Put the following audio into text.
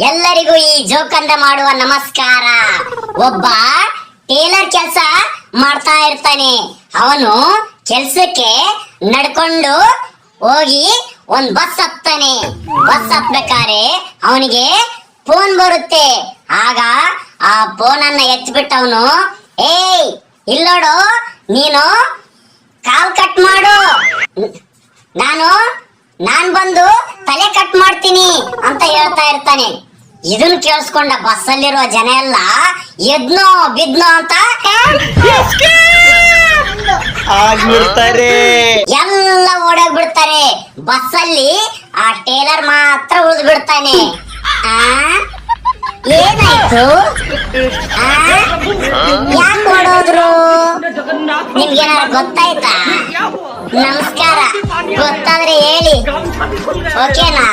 ಎಲ್ಲರಿಗೂ ಈ ಜೋಕಂದ ಮಾಡುವ ನಮಸ್ಕಾರ. ಒಬ್ಬ ಟೇಲರ್ ಕೆಲಸ ಮಾಡ್ತಾ ಇರ್ತಾನೆ. ಅವನು ಕೆಲ್ಸಕ್ಕೆ ನಡ್ಕೊಂಡು ಹೋಗಿ ಒಂದ್ ಬಸ್ ಹತ್ತಾನೆ. ಬಸ್ ಹತ್ಬೇಕಾದ್ರೆ ಅವನಿಗೆ ಫೋನ್ ಬರುತ್ತೆ. ಆಗ ಆ ಫೋನ್ ಅನ್ನ ಎತ್ಬಿಟ್ಟು ಅವನು, ಏಯ್ ಇಲ್ಲೋಡು, ನೀನು ಕಾಲ್ ಕಟ್ ಮಾಡು, ನಾನ್ ಬಂದು ತಲೆ ಕಟ್ ಮಾಡ್ತೀನಿ ಅಂತ ಹೇಳ್ತಾ ಇರ್ತಾನೆ. ಇದನ್ನ ಕೇಳಿಸ್ಕೊಂಡ ಬಸ್ಸಲ್ಲಿರುವ ಜನ ಎಲ್ಲ ಎದ್ನೋ ಬಿದ್ನೋ ಅಂತ ಎಲ್ಲ ಓಡೋಗ್ಬಿಡ್ತಾರೆ. ಬಸ್ಸಲ್ಲಿ ಆ ಟೇಲರ್ ಮಾತ್ರ ಉಳಿದು ಬಿಡ್ತಾನೆ. ಏನಾಯ್ತು? ಯಾಕೆ ಓಡೋದ್ರು? ನಿಮ್ಗೇನಾದ್ರು ಗೊತ್ತಾಯ್ತಾ? ನಮಸ್ಕಾರ, ಗೊತ್ತಾದ್ರೆ ಹೇಳಿ, ಓಕೆನಾ?